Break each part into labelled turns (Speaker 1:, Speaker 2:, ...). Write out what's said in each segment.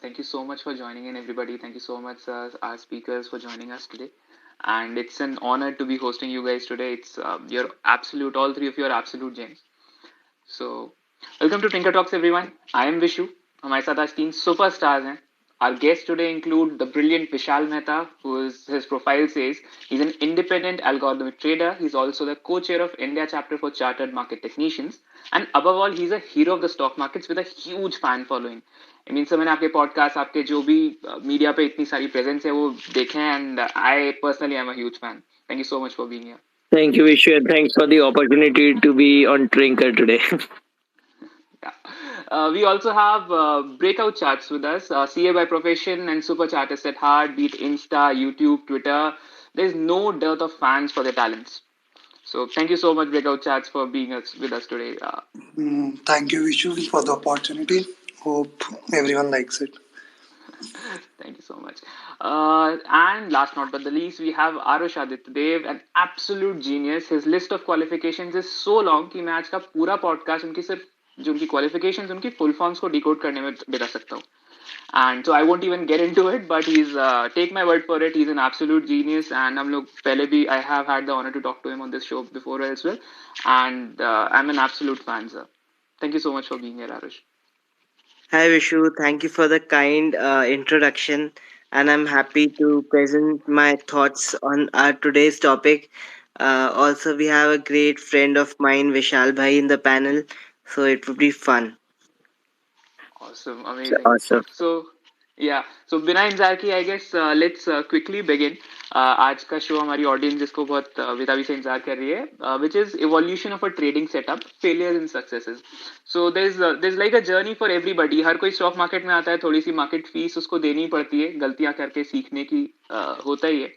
Speaker 1: Thank you so much for joining in, everybody. Thank you so much, our speakers, for joining us today. And it's an honor to be hosting you guys today. It's your absolute, all three of you are absolute gems. So, welcome to Tinker Talks, everyone. I am Vishu. हमारे साथ आज तीन superstars हैं. Our guests today include the brilliant Vishal Mehta, who is, his profile says he's an independent algorithmic trader. He's also the co-chair of India chapter for Chartered Market Technicians. And above all, he's a hero of the stock markets with a huge fan following. I mean, so मैंने आपके podcast आपके जो भी media पे इतनी सारी presence है वो देखे हैं and I personally I am a huge fan. Thank you so much for being here.
Speaker 2: Thank you, Vishu. Thanks for the opportunity to be on Trinker today.
Speaker 1: Yeah. We also have breakout chats with us, CA by profession and super chartist at heart, be it Insta, YouTube, Twitter. There's no dearth of fans for their talents. So thank you so much, breakout chats, for being with us today.
Speaker 3: Thank you, Vishu, for the opportunity. Hope everyone likes it.
Speaker 1: Thank you so much. And last not but the least, we have Arush Adityadev, an absolute genius. His list of qualifications is so long कि मैं आज का पूरा podcast उनकी सिर्फ जो उनकी qualifications उनकी full forms को decode करने में बिता सकता हूँ. And so I won't even get into it, but he's take my word for it. He's an absolute genius, and हम लोग पहले भी I have had the honor to talk to him on this show before as well, and I'm an absolute fan, sir. Thank you so much for being here, Arush.
Speaker 4: Hi Vishu, thank you for the kind introduction, and I'm happy to present my thoughts on our today's topic. Also, we have a great friend of mine, Vishal Bhai, in the panel, so it would be fun.
Speaker 1: Awesome, amazing.
Speaker 2: Awesome.
Speaker 1: So, yeah, so बिना इंतजार किए I guess let's quickly begin. आज का show हमारी audience जिसको बहुत बेताबी से इंतजार कर रही है, which is evolution of a trading setup, failures and successes. So there is like a journey for everybody. हर कोई स्टॉक मार्केट में आता है, थोड़ी सी मार्केट फीस उसको देनी पड़ती है, गलतियां करके सीखने की होता ही है.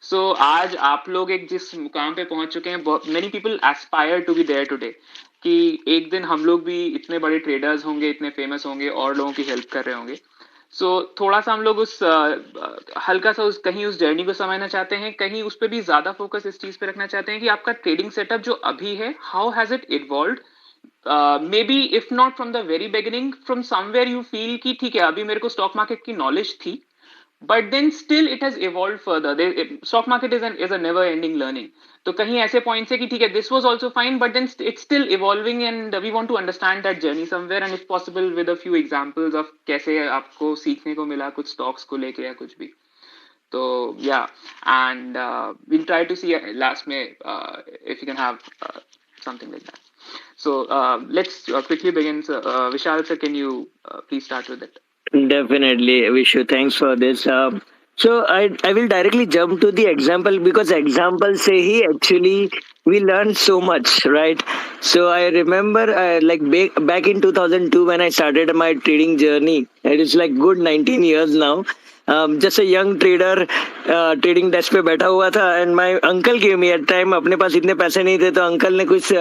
Speaker 1: सो आज आप लोग एक जिस मुकाम पे पहुंच चुके हैं, many people aspire to be there today, कि एक दिन हम लोग भी इतने बड़े ट्रेडर्स होंगे, इतने फेमस होंगे और लोगों की हेल्प कर रहे होंगे. सो थोड़ा सा हम लोग उस हल्का सा उस कहीं उस जर्नी को समझना चाहते हैं, कहीं उस पर भी ज्यादा फोकस इस चीज पे रखना चाहते हैं कि आपका ट्रेडिंग सेटअप जो अभी है, how has it evolved. May be if not from the very beginning, from somewhere you feel कि ठीक है अभी मेरे को स्टॉक मार्केट की नॉलेज थी, but then still it has evolved further. Stock market is a never ending learning. तो कहीं ऐसे पॉइंट्स है कि ठीक है this was also fine, but then it's still evolving and we want to understand that journey somewhere, and if possible with a few examples of कैसे आपको सीखने को मिला कुछ stocks को लेके या कुछ भी. तो yeah, and we'll try to see last में if you can have something like that. So let's quickly begin. Vishal sir, can you please start with it?
Speaker 2: Definitely, Vishu. Thanks for this. So I will directly jump to the example because example say he actually we learn so much, right? So I remember back in 2002 when I started my trading journey. It is like good 19 years now. Just a young trader trading desk पे बैठा हुआ था and my uncle gave me at time. अपने पास इतने पैसे नहीं थे तो अंकल ने कुछ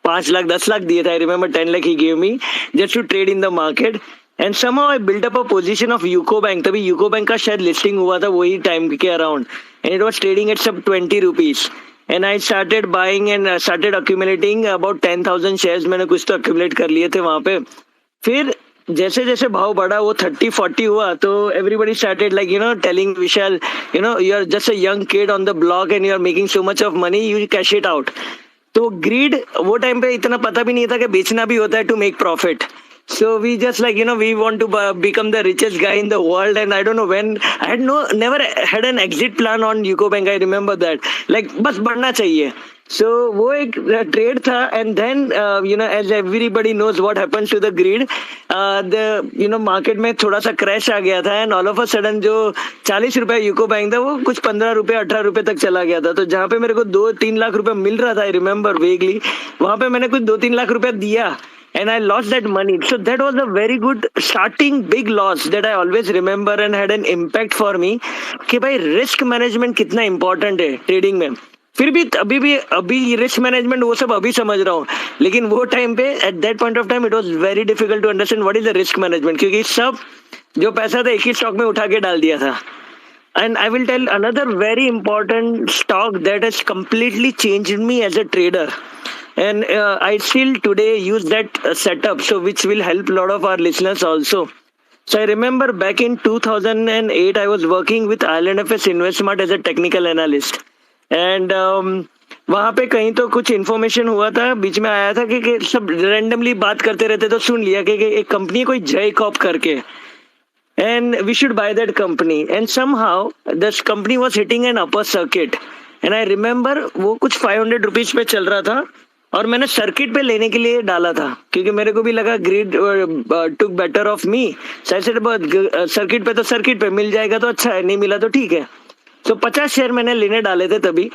Speaker 2: 5 लाख 10 लाख दिए थे. आई रिमेम्बर 10 लाख ही gave me just to trade in the market. And somehow I built up a position of UCO bank. तभी यूको बैंक का शायद लिस्टिंग हुआ था वही टाइम के around, and it was trading at sub 20 rupees. And I started buying and started accumulating about 10,000 shares. मैंने कुछ तो अक्यूमुलेट कर लिए थे वहां पे. फिर जैसे जैसे भाव बढ़ा वो 30-40 हुआ तो everybody started like telling Vishal you are just a young kid on the block and you are making so much of money, you cash it out. तो ग्रीड वो टाइम पे इतना पता भी नहीं था कि बेचना भी होता है to make profit. So we just we want to become the richest guy in the world, and I don't know when I had never had an exit plan on UCO Bank. I remember that बस बढ़ना चाहिए. So वो एक trade था and then as everybody knows what happens to the greed, the market में थोड़ा सा crash आ गया था and all of a sudden जो 40 रुपए यूको बैंक था वो कुछ 15 रुपए 18 रुपए तक चला गया था. तो जहाँ पे मेरे को 2-3 लाख रुपए मिल रहा था, आई रिमेम्बर वेगली, वहां पे मैंने कुछ 2-3 लाख रुपए दिया and I lost that money. So that was a very good starting big loss that I always remember and had an impact for me कि भाई रिस्क मैनेजमेंट कितना इंपॉर्टेंट है ट्रेडिंग में. फिर भी अभी रिस्क मैनेजमेंट वो सब अभी समझ रहा हूँ, लेकिन वो टाइम पे at that point of time it was very difficult to understand what is the risk management, क्योंकि सब जो पैसा था एक ही स्टॉक में उठा के डाल दिया था. And I will tell another very important stock that has completely changed me as a trader. And I still today use that setup, so which will help a lot of our listeners also. So I remember back in 2008, I was working with ILNFS InvestSmart as a technical analyst. And वहाँ पे कहीं तो कुछ information हुआ था, बीच में आया था कि सब रैंडमली बात करते रहते, तो सुन लिया कि एक कंपनी है कोई जयकॉप करके, and we should buy that company. And somehow this company was hitting an upper circuit. And I remember वो कुछ 500 रुपीज पे चल रहा था और मैंने सर्किट पे लेने के लिए डाला था क्योंकि मेरे को भी लगा grid took better of me. Circuit पे तो सर्किट पे मिल जाएगा तो अच्छा है, नहीं मिला तो ठीक है. तो 50 शेयर मैंने लेने डाले थे तभी.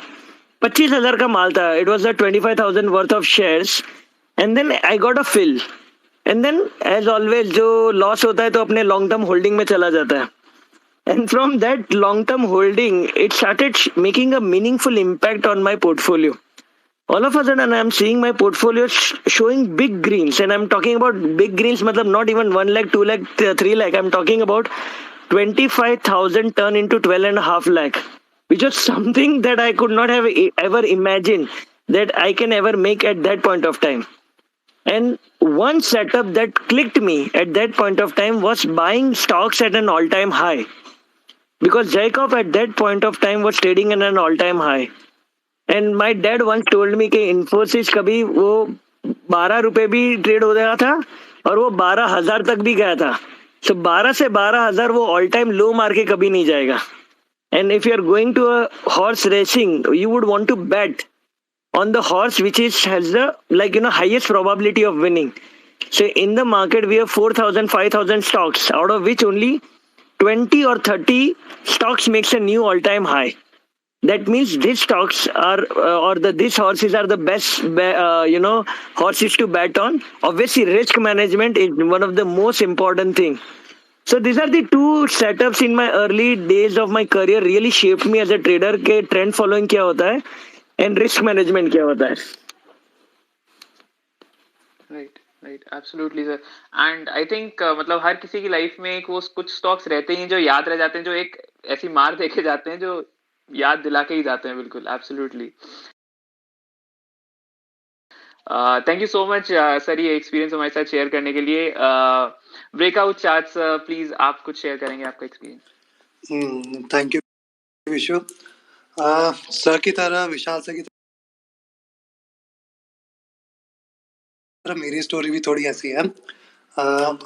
Speaker 2: 25,000 का माल था. It was 25,000 worth of shares. And then I got a fill. And then as always जो लॉस होता है तो अपने लॉन्ग टर्म होल्डिंग में चला जाता है. And from that long term holding, it started making a meaningful impact on my portfolio. All of a sudden, I'm seeing my portfolio showing big greens. And I'm talking about big greens, matlab not even 1 lakh, 2 lakh, 3 lakh. I'm talking about 25,000 turn into 12.5 lakh, which was something that I could not have ever imagined that I can ever make at that point of time. And one setup that clicked me at that point of time was buying stocks at an all-time high. Because Jacob at that point of time was trading at an all-time high. And my dad once told me कि Infosys कभी वो 12 रुपए भी trade हो गया था और वो 12,000 तक भी गया था. So 12 से 12,000 वो all time low मार के कभी नहीं जाएगा. And if you are going to a horse racing, you would want to bet on the horse which has the highest probability of winning. So in the market we have 4,000, 5,000 stocks, out of which only 20 or 30 stocks makes a new all-time high. That means these stocks are these horses are the best horses to bet on. Obviously risk management is one of the most important thing. So these are the two setups in my early days of my career really shaped me as a trader के trend following क्या होता है and risk management क्या होता है.
Speaker 1: Right absolutely sir. And I think मतलब हर किसी की लाइफ में एक वो कुछ स्टॉक्स रहते हैं जो याद रह जाते हैं, जो एक ऐसी मार देके जाते हैं जो याद दिला के ही जाते हैं. बिल्कुल absolutely. Thank you so much sir ये एक्सपीरियंस हमारे साथ शेयर करने के लिए. ब्रेकआउट चार्ट्स प्लीज आप कुछ शेयर करेंगे आपका experience.
Speaker 3: Thank you Vishu. Sir की तरह विशाल सर की मेरी स्टोरी भी थोड़ी ऐसी है.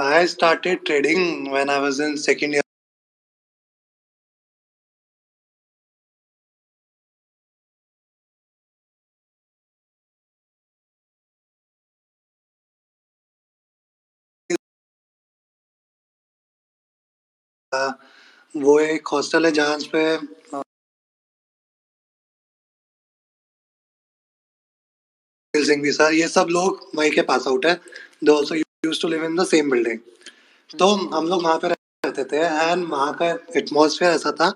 Speaker 3: I started trading when I was in second year. वो एक हॉस्टल है जहाँ पे सिंह भी सर, ये सब लोग वहीं के पास आउट है. They also used to live in the same building. तो हम लोग वहाँ पे रहते थे एंड वहाँ का एटमॉस्फेयर ऐसा था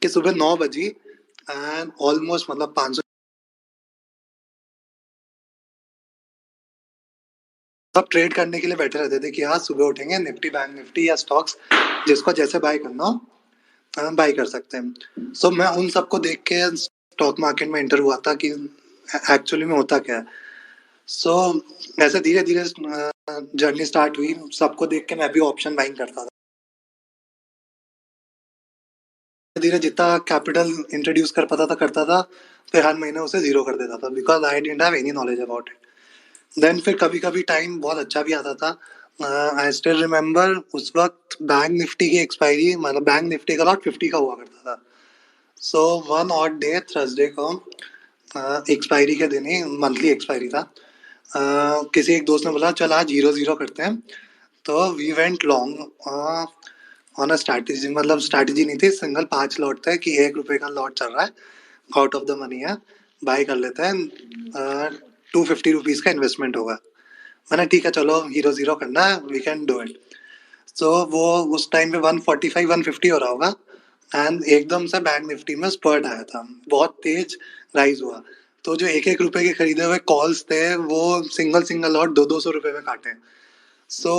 Speaker 3: कि सुबह 9 बजी एंड ऑलमोस्ट मतलब 500 सब ट्रेड करने के लिए बैठे रहते थे कि आज सुबह उठेंगे, निफ्टी बैंक निफ्टी या स्टॉक्स जिसको जैसे बाय करना हो बाय कर सकते हैं. सो मैं उन सबको देख के स्टॉक मार्केट में एंटर हुआ था कि एक्चुअली में होता क्या है. सो ऐसे धीरे धीरे जर्नी स्टार्ट हुई. सबको देख के मैं भी ऑप्शन बाइंग करता था. धीरे जितना कैपिटल इंट्रोड्यूस कर पाता था करता था, फिर हर महीने उसे जीरो कर देता था because I didn't have any knowledge about it. Then फिर कभी कभी टाइम बहुत अच्छा भी आता था. आई स्टिल रिमेम्बर उस वक्त बैंक निफ्टी की एक्सपायरी मतलब बैंक निफ्टी का लॉट 50 का हुआ करता था. So one odd day Thursday को एक्सपायरी के दिन ही मंथली एक्सपायरी था. किसी एक दोस्त ने बोला चल आज 0-0 करते हैं. तो we went long on a strategy. मतलब स्ट्रैटेजी नहीं थी, सिंगल 5 लॉट थे कि 1 रुपए का लॉट चल रहा है, आउट ऑफ द मनी है, बाय कर लेते हैं. 250 रुपीज़ का इन्वेस्टमेंट होगा. मैंने ठीक है चलो 0-0 करना है, वी कैन डू इट. सो वो उस टाइम पे 145-150 हो रहा होगा एंड एकदम से बैंक निफ्टी में स्पर्ट आया था, बहुत तेज राइज हुआ. तो जो 1-1 रुपए के खरीदे हुए कॉल्स थे वो सिंगल लॉट 200-200 रुपए में काटे. सो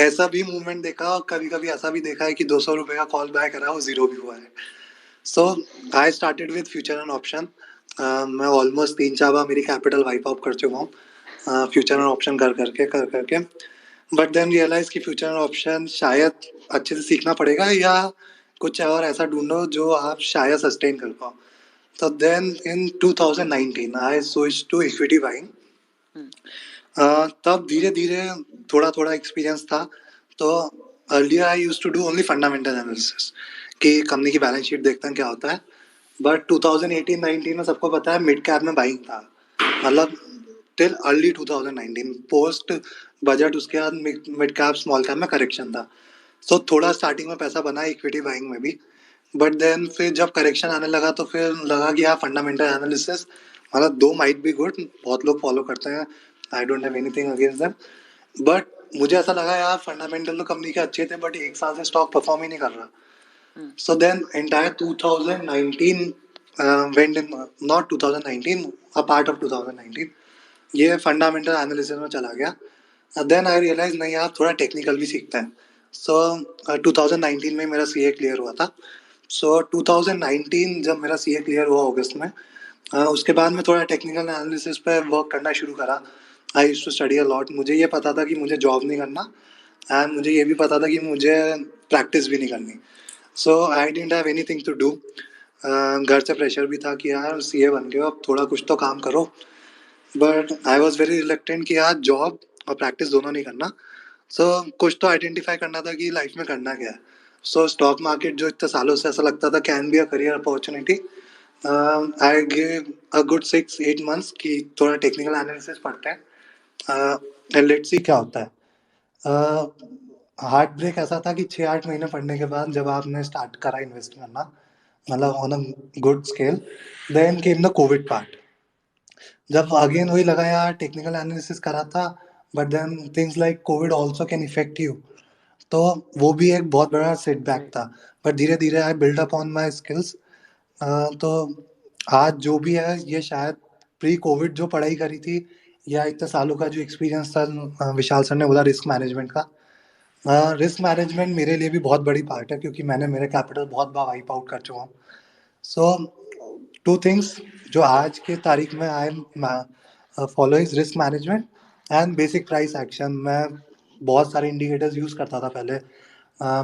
Speaker 3: ऐसा भी मूवमेंट देखा और कभी कभी ऐसा भी देखा है कि 200 रुपए का कॉल बाय करा वो जीरो भी हुआ है. So I started with future and option. मैं ऑलमोस्ट 3-4 बार मेरी कैपिटल वाइप आउट कर चुका हूँ फ्यूचर और ऑप्शन कर करके बट देन रियलाइज कि फ्यूचर और ऑप्शन शायद अच्छे से सीखना पड़ेगा या कुछ और ऐसा ढूंढो जो आप शायद सस्टेन कर पाओ. So then in 2019 I switched to equity buying. तब धीरे धीरे थोड़ा थोड़ा एक्सपीरियंस था. तो earlier I use to do only fundamental analysis कि कंपनी की बैलेंस शीट देखते हैं क्या होता है. बट 2018-19 में सबको पता है मिड कैप में बाइंग था. मतलब टिल अर्ली 2019 पोस्ट बजट उसके बाद मिड कैप स्मॉल कैप में करेक्शन था. सो थोड़ा स्टार्टिंग में पैसा बना इक्विटी बाइंग में भी. बट देन फिर जब करेक्शन आने लगा तो फिर लगा कि यार फंडामेंटल एनालिसिस मतलब दो माइट बी गुड, बहुत लोग फॉलो करते हैं, I don't have anything against them. But मुझे ऐसा लगा यार फंडामेंटल तो कंपनी के अच्छे थे बट एक साल से स्टॉक परफॉर्म ही नहीं कर रहा. So then entire 2019 went in, not 2019, a part of 2019 ये फंडामेंटल एनालिसिस में चला गया. देन आई रियलाइज नहीं यार थोड़ा टेक्निकल भी सीखते हैं. सो 2019 में मेरा सीए क्लियर हुआ था. सो 2019 जब मेरा सीए क्लियर हुआ अगस्त में, उसके बाद मैं थोड़ा टेक्निकल एनालिसिस पे वर्क करना शुरू करा. I used to study a lot. मुझे ये पता था कि मुझे जॉब नहीं करना एंड मुझे ये भी पता था कि मुझे प्रैक्टिस भी नहीं करनी. So I didn't have anything to do. घर से प्रेशर भी था कि यार सीए बन गए हो अब थोड़ा कुछ तो काम करो. But I was very reluctant कि यार जॉब और प्रैक्टिस दोनों नहीं करना. सो कुछ तो आइडेंटिफाई करना था कि लाइफ में करना क्या है. सो स्टॉक मार्केट जो इतने सालों से ऐसा लगता था can be a career opportunity. I give a good 6-8 months कि थोड़ा टेक्निकल एनालिसिस पढ़ते हैं, लेट्स सी क्या होता है. हार्ट ब्रेक ऐसा था कि 6-8 महीने पढ़ने के बाद जब आपने स्टार्ट करा इन्वेस्ट करना मतलब on a good scale, then came the Covid part. जब अगेन वही लगा यार टेक्निकल एनालिसिस करा था but then things like Covid also can effect you. तो वो भी एक बहुत बड़ा सेटबैक
Speaker 1: Right.
Speaker 3: था. बट धीरे धीरे I build up on my skills. तो आज जो भी है ये शायद प्री कोविड जो पढ़ाई करी थी या इतने सालों का जो एक्सपीरियंस था, विशाल सर ने बोला रिस्क मैनेजमेंट का. रिस्क मैनेजमेंट मेरे लिए भी बहुत बड़ी पार्ट है क्योंकि मैंने मेरे कैपिटल बहुत बार वाइप आउट कर चुका हूँ. सो टू थिंग्स जो आज के तारीख में I am follow is risk management and basic price action. मैं बहुत सारे इंडिकेटर्स यूज़ करता था पहले,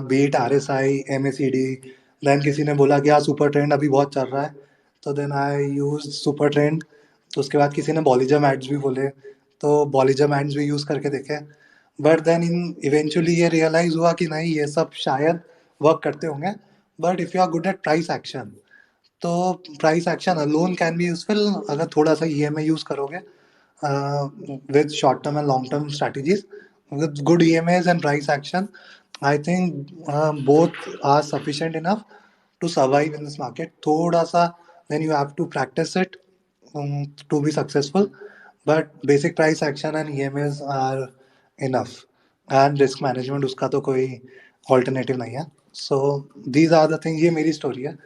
Speaker 3: बीट R S I M A C D. Then किसी ने बोला कि हाँ सुपर ट्रेंड अभी बहुत चल रहा है तो then I use super trend. तो उसके बाद किसी ने बॉलीजम एड्स भी बोले तो बॉलीजम एड्स भी यूज़ करके देखे. बट देन इन इवेंचुअली ये रियलाइज़ हुआ कि नहीं ये सब शायद वर्क करते होंगे. But if you are good at price action तो price action alone can be useful अगर थोड़ा सा ईएमआई यूज करोगे with short term and long term strategies. With good EMIs and price action I think both are sufficient enough to survive in this market. थोड़ा सा then you have to practice it to be successful. But basic price action and EMAs are enough and risk management उसका तो कोई alternative नहीं है. So these are the thing. ये मेरी story है.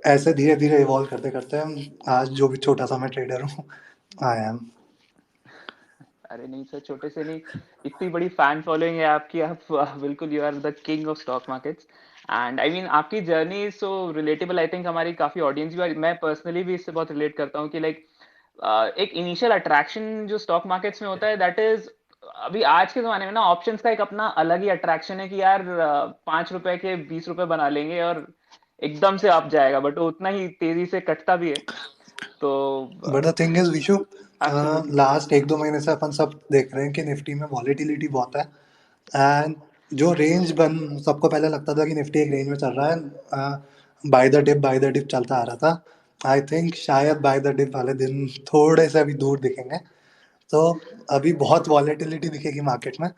Speaker 3: ऐसे धीरे धीरे इवॉल्व करते करते आज जो भी छोटा सा मैं ट्रेडर हूँ आई एम.
Speaker 1: अरे नहीं सर, छोटे से नहीं, इतनी बड़ी फैन फॉलोइंग है आपकी. आप बिल्कुल you are the king of stock markets. And I mean आपकी journey so relatable. I think हमारी काफी ऑडियंस भी, और मैं पर्सनली भी इससे बहुत रिलेट करता हूँ कि लाइक एक इनिशियल अट्रैक्शन जो स्टॉक मार्केट्स में होता है दैट इज, अभी आज के जमाने में ना ऑप्शंस का एक अपना अलग ही अट्रैक्शन है कि यार 5 रुपए के 20 रुपए बना लेंगे और एकदम से अप जाएगा, बट वो उतना ही तेजी से कटता भी है. तो
Speaker 3: but the thing is Vishu,
Speaker 1: absolutely.
Speaker 3: Last 1-2 महीने से अपन सब देख रहे हैं कि निफ्टी में वॉलेटिलिटी बहुत है. एंड जो रेंज बन सबको पहले लगता था कि निफ्टी एक रेंज में चल रहा है, बाय द डिप चलता आ रहा था. आई थिंक शायद बाय द डिप वाले दिन थोड़े से अभी दूर दिखेंगे. तो अभी बहुत वॉलेटिलिटी दिखेगी मार्केट में.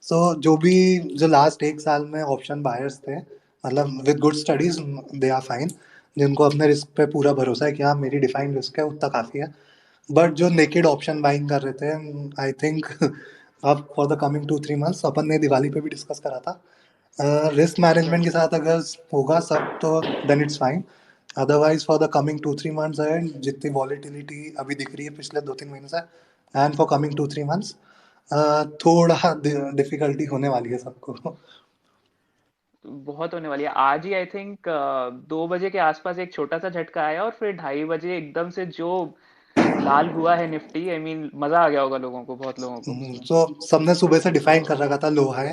Speaker 3: सो जो भी जो लास्ट 1 साल में ऑप्शन बायर्स थे मतलब with good studies they are fine. जिनको अपने रिस्क पे पूरा भरोसा है कि हाँ मेरी डिफाइंड रिस्क है उतना काफ़ी है. बट जो नेकेड ऑप्शन बाइंग कर रहे थे आई थिंक अब फॉर द कमिंग 2-3 months अपन ने दिवाली पे भी डिस्कस करा था रिस्क मैनेजमेंट के साथ अगर होगा सब तो then it's fine. Otherwise for the coming 2-3 months है जितनी वॉलेटिलिटी अभी दिख रही है पिछले 2-3 महीने से एंड फॉर कमिंग 2-3 months थोड़ा डिफिकल्टी होने वाली है सबको.
Speaker 1: बहुत होने वाली है. आज ही आई थिंक 2 बजे के आसपास एक छोटा सा झटका आया और फिर 2:30 बजे एकदम से जो लाल हुआ है निफ्टी, आई मीन मजा आ गया होगा लोगों को, बहुत लोगों को उसमें।
Speaker 3: तो सबने सुबह से डिफाइन कर रखा था लो हाई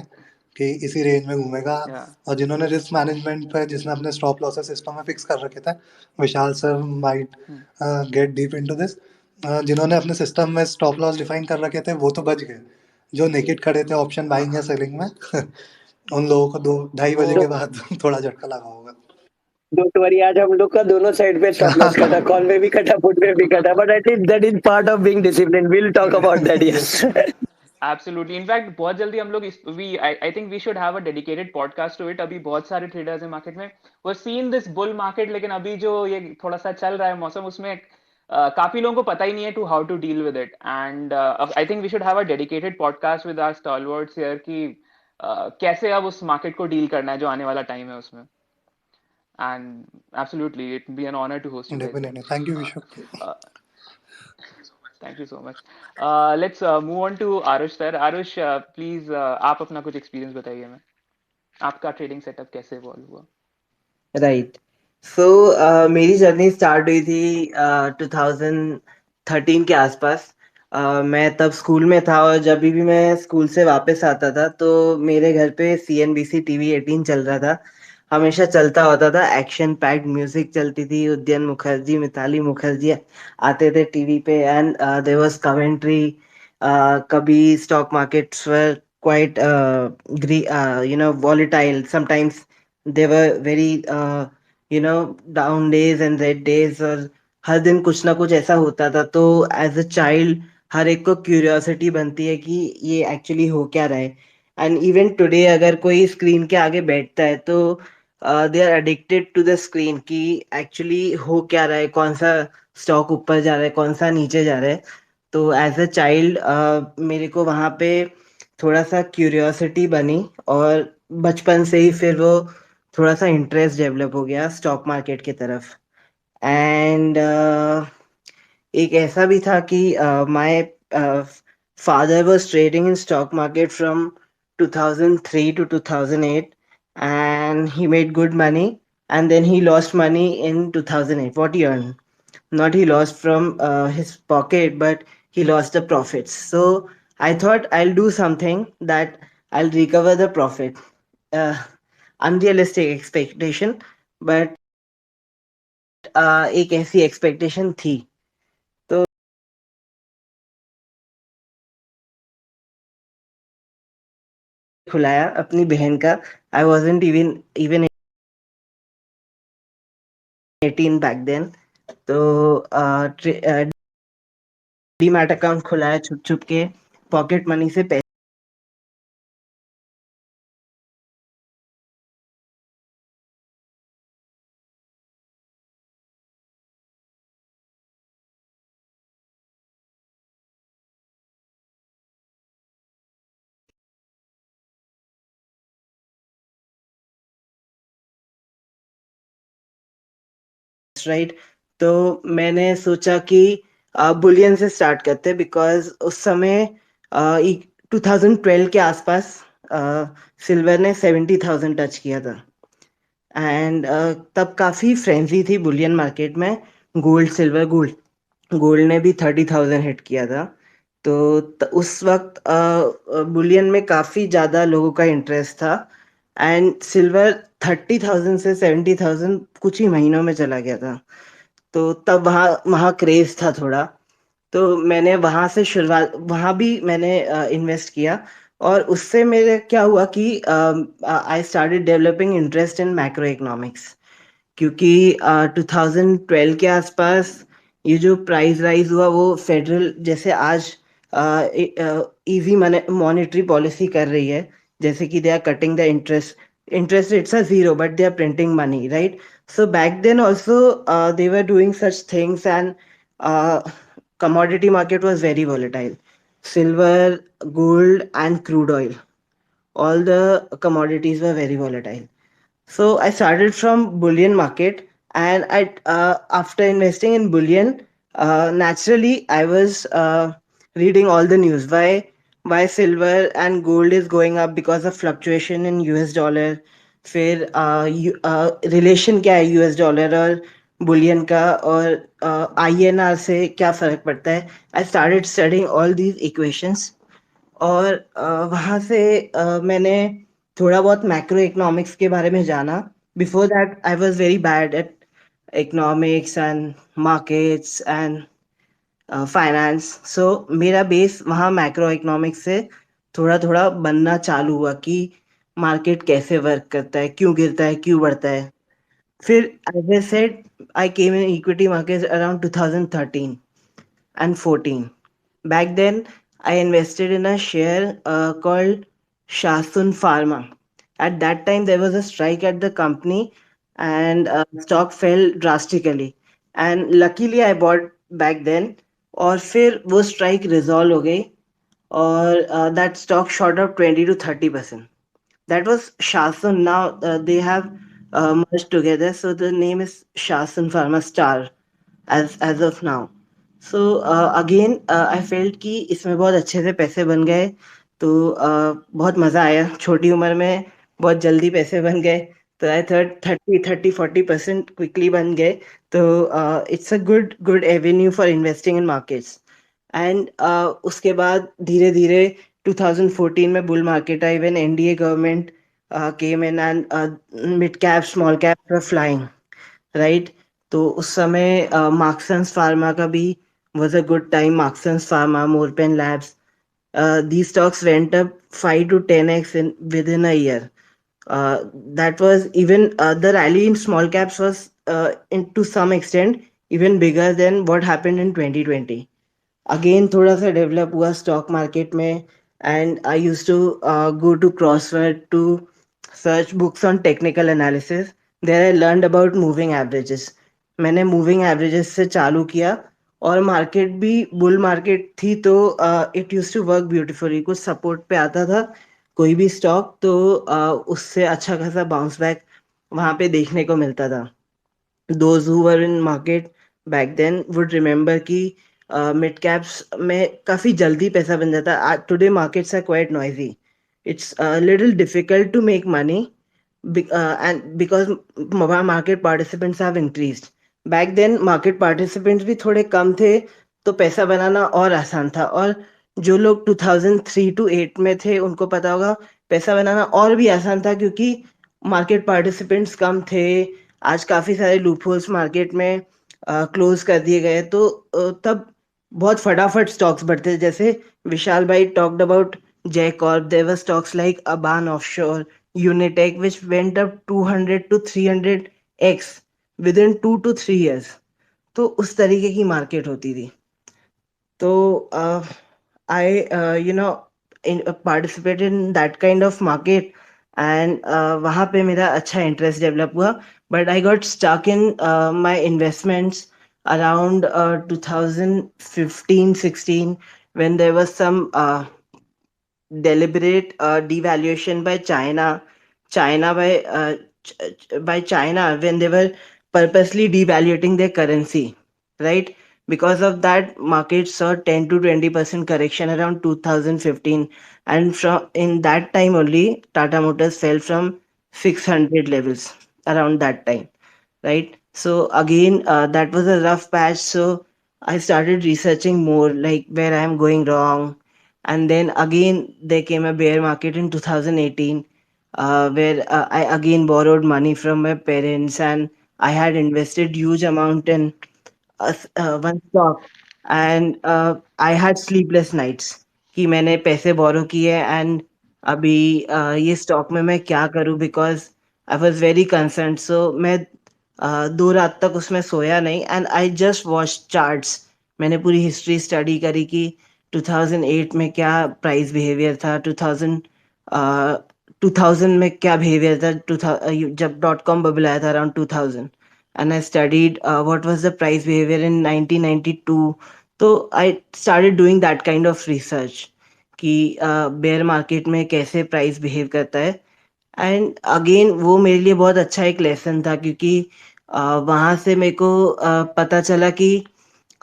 Speaker 3: कि इसी रेंज में घूमेगा।
Speaker 1: या
Speaker 3: और जिन्होंने रिस्क मैनेजमेंट पे, जिसने अपने स्टॉप लॉसेस सिस्टम में फिक्स कर रखे थे, Vishal sir might get deep into this, जिन्होंने अपने सिस्टम में स्टॉप लॉस डिफाइन कर रखे थे वो तो बच गए। जो नेकेड खड़े थे ऑप्शन बाइंग या सेलिंग में उन लोगों को 2-2:30 बजे
Speaker 2: तो
Speaker 3: के बाद थोड़ा झटका लगा होगा।
Speaker 2: डोंट वरी, आज हम लोग का दोनों साइड पे स्टॉप लॉस कटा, कॉल में भी कटा, पुट में भी कटा, but I think that is part of being discipline, will talk about that. Yes.
Speaker 1: Absolutely, in fact बहुत जल्दी हम लोग we I think we should have a dedicated podcast to it. अभी बहुत सारे ट्रेडर्स हैं मार्केट में, वो सीन दिस बुल मार्केट, लेकिन अभी जो ये थोड़ा सा चल रहा है मौसम, उसमें काफी लोगों को पता ही नहीं है to how to deal with it. And I think we should have a dedicated podcast with our stalwarts here कि कैसे अब उस मार्केट को डील करना है जो आने वाला टाइम है उसमें। And absolutely it be an honour to host you guys
Speaker 3: definitely, thank you Vishu.
Speaker 1: Here. Thank you so much. Let's move on to Aarush sir. Aarush please आप अपना कुछ एक्सपीरियंस बताइए हमें, आपका ट्रेडिंग सेटअप कैसे इवॉल्व हुआ।
Speaker 4: राइट। सो मेरी जर्नी स्टार्ट हुई थी 2013 के आसपास। मैं तब स्कूल में था, और जब भी मैं स्कूल से वापस आता था तो मेरे घर पे CNBC TV 18 चल रहा था। हमेशा चलता होता था, एक्शन पैक्ड म्यूजिक चलती थी, उदयन मुखर्जी, मिताली मुखर्जी आते थे टीवी पे, एंड देयर वाज कमेंट्री। कभी stock markets were quite volatile sometimes. They were very down days and red days, और हर दिन कुछ ना कुछ ऐसा होता था। तो एज अ चाइल्ड हर एक को क्यूरियोसिटी बनती है कि ये एक्चुअली हो क्या रहा है। एंड इवन टुडे अगर कोई स्क्रीन के आगे बैठता है तो they are addicted to the screen कि एक्चुअली हो क्या रहा है, कौन सा स्टॉक ऊपर जा रहा है, कौन सा नीचे जा रहा है। तो एज अ चाइल्ड मेरे को वहाँ पे थोड़ा सा क्यूरियोसिटी बनी, और बचपन से ही फिर वो थोड़ा सा इंटरेस्ट डेवलप हो गया स्टॉक मार्केट की तरफ। एंड एक ऐसा भी था कि my father was trading in stock market from 2003 to 2008, and he made good money, and then he lost money in 2008. What he earned, not he lost from his pocket, but he lost the profits. So I thought I'll do something that I'll recover the profit. uh, Unrealistic expectation, but एक ऐसी expectation थी। तो खुलाया अपनी बहन का। I wasn't even 18 back then. तो demat account खुलाया छुप छुप के, पॉकेट मनी से पैसे राइट। तो मैंने सोचा कि बुलियन से स्टार्ट करते, बिकॉज उस समय 2012 के आसपास सिल्वर ने 70,000 टच किया था। एंड तब काफ़ी फ्रेंजी थी बुलियन मार्केट में। गोल्ड, सिल्वर, गोल्ड ने भी 30,000 हिट किया था। तो उस वक्त बुलियन में काफ़ी ज़्यादा लोगों का इंटरेस्ट था, एंड सिल्वर 30,000 से 70,000 कुछ ही महीनों में चला गया था। तो तब वहाँ वहाँ क्रेज था थोड़ा। तो मैंने वहाँ से शुरुआत, वहाँ भी मैंने इन्वेस्ट किया, और उससे मेरे क्या हुआ कि I started developing interest in macro economics. क्योंकि 2012 के आसपास ये जो प्राइस राइज हुआ, वो फेडरल जैसे आज इजी मॉनेटरी पॉलिसी कर रही है, जैसे कि they are cutting the interest rates are zero, but they are printing money, right? So back then also they were doing such things, and commodity market was very volatile. Silver, gold, and crude oil, all the commodities were very volatile. So I started from bullion market, and I after investing in bullion, naturally I was reading all the news. Why silver and gold is going up? Because of fluctuation in US dollar. फिर relation क्या है US dollar और Boolean का और INR से क्या फर्क पड़ता है. I started studying all these equations और वहाँ से मैंने थोड़ा बहुत मैक्रो इकोनॉमिक्स के बारे में जाना. Before that I was very bad at economics and markets and finance. So मेरा बेस वहाँ मैक्रो इकोनॉमिक्स से थोड़ा थोड़ा बनना चालू हुआ कि मार्केट कैसे वर्क करता है, क्यों गिरता है, क्यों बढ़ता है. फिर as I said, I came in equity markets around 2013 and 14. Back then, I invested in a share called Shasun Pharma. At that time, there was a strike at the company and stock fell drastically. And luckily, I bought back then. और फिर वो strike resolve हो गई और that stock shot up 20 to 30%. That was Shasun. Now they have merged together, so the name is Shasun Pharma Star as of now. So again I felt कि इसमें बहुत अच्छे से पैसे बन गए. तो बहुत मज़ा आया. छोटी उम्र में बहुत जल्दी पैसे बन गए. तो आई थर्ड 30-40% क्विकली बन गए. तो it's a good good Avenue for investing in markets. And उसके बाद धीरे धीरे 2014 में bull market I when NDA government came in and mid cap small cap were flying, right. तो उस समय मार्क्सन्स फार्मा का भी was a good time. Marksans Pharma, Morpen Labs, these stocks went up 5 to 10x within a year. That was even the rally in small caps was to some extent even bigger than what happened in 2020. Again थोड़ा सा develop हुआ stock market में. And I use to go to Crossword to search books on technical analysis. There I learned about moving averages. मैंने moving averages से चालू किया और market भी बुल मार्केट थी तो it use to work beautifully. कुछ सपोर्ट पे आता था कोई भी स्टॉक तो उससे अच्छा खासा बाउंस बैक वहाँ पे देखने को मिलता था. those who were in market back then would remember कि मिड कैप्स में काफ़ी जल्दी पैसा बन जाता. Today markets are quite noisy. It's little difficult to make money and because market participants have increased. Back then market participants भी थोड़े कम थे तो पैसा बनाना और आसान था. और जो लोग 2003 to 8 में थे उनको पता होगा पैसा बनाना और भी आसान था क्योंकि मार्केट पार्टिसिपेंट्स कम थे. आज काफ़ी सारे लूपहोल्स मार्केट में क्लोज कर दिए गए तो तब बहुत फटाफट स्टॉक्स बढ़ते थे. जैसे विशाल भाई talked about Jai Corp. There were stocks like Aban Offshore, Unitech, which went up 200 to 300x within 2 to 3 years. तो उस तरीके की मार्केट होती थी. तो I participated in that kind of market and वहाँ पे मेरा अच्छा इंटरेस्ट डेवलप हुआ. But I got stuck in my investments around 2015-16 when there was some deliberate devaluation by China when they were purposely devaluating their currency, right? Because of that, markets saw 10 to 20% correction around 2015, and from in that time only, Tata Motors fell from 600 levels around that time, right? So again, that was a rough patch. So I started researching more, like where I am going wrong, and then again there came a bear market in 2018 where I again borrowed money from my parents and I had invested huge amount in one stock and I had sleepless nights कि मैंने पैसे borrow किए and अभी ये stock में मैं क्या करूँ because I was very concerned. So मैं 2 रात तक उसमें सोया नहीं and I just watched charts. मैंने पूरी history study करी कि 2008 में क्या प्राइस बिहेवियर था, 2000 में क्या बिहेवियर था, जब .com बबल आया था around 2000 and I studied what was the price behavior in 1992. तो I started doing that kind of research कि बेयर मार्केट में कैसे प्राइस बिहेव करता है. एंड अगेन वो मेरे लिए बहुत अच्छा एक लेसन था क्योंकि वहाँ से मेरे को पता चला कि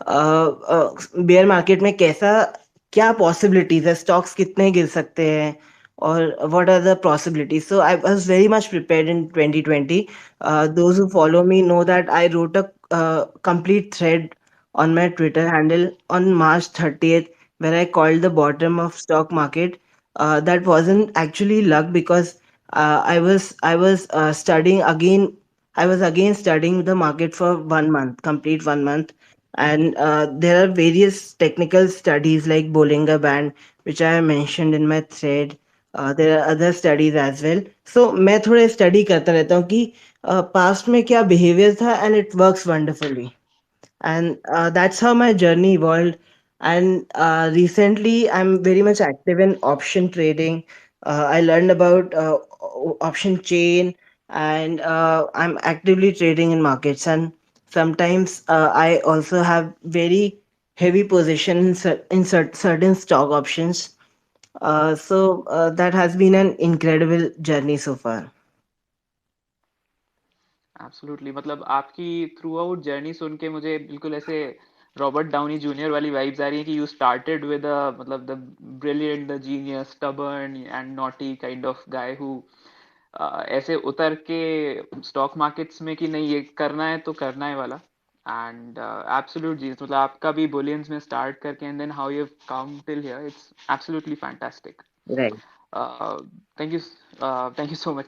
Speaker 4: बेयर मार्केट में क्या पॉसिबिलिटीज है, स्टॉक्स कितने गिर सकते हैं or what are the possibilities. So I was very much prepared in 2020. Those who follow me know that I wrote a complete thread on my Twitter handle on March 30th, where I called the bottom of stock market. That wasn't actually luck, because I was studying again. I was again studying the market for 1 month, complete 1 month, and there are various technical studies like Bollinger Band, which I have mentioned in my thread. There are other studies as well. So मैं थोड़े study करता रहता हूँ कि past में क्या behavior था, and it works wonderfully. And that's how my journey evolved. And recently I'm very much active in option trading. I learned about option chain, and I'm actively trading in markets. And sometimes I also have very heavy position in, certain stock options. So that has been an incredible journey so far.
Speaker 1: Absolutely, मतलब आपकी through out journey सुन के मुझे बिल्कुल ऐसे Robert Downey junior वाली vibes आ रही है कि यू स्टार्टेड विद मतलब the brilliant, the genius, stubborn and naughty kind of guy who ऐसे उतर के स्टॉक मार्केट्स में कि नहीं ये करना है तो करना है वाला. एंड एब्सोल्यूट जी, मतलब आपका भी बुलियंस में स्टार्ट करके and then how you have come till here, it's absolutely fantastic.
Speaker 4: Right.
Speaker 1: Thank you, thank you so much.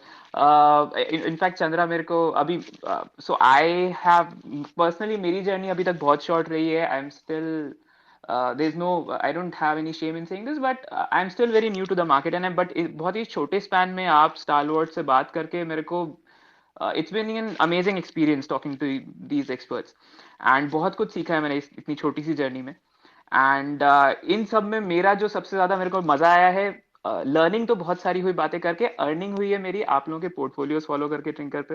Speaker 1: In fact Chandra मेरे को अभी, सो आई हैव पर्सनली, मेरी जर्नी अभी तक बहुत शॉर्ट रही है. I am still, there is no, I don't have any shame in saying this, but I'm still very new to the market. And but बहुत ही छोटे स्पैन में आप स्टारवर्ड से बात करके मेरे को, it's been an amazing experience talking to these experts, and बहुत कुछ सीखा है मैंने इतनी छोटी सी जर्नी में. एंड इन सब में मेरा जो सबसे ज्यादा मेरे को मजा आया है, लर्निंग तो बहुत सारी हुई बातें करके, अर्निंग हुई है मेरी आप लोगों के पोर्टफोलियोज फॉलो करके ट्रिंकर पे.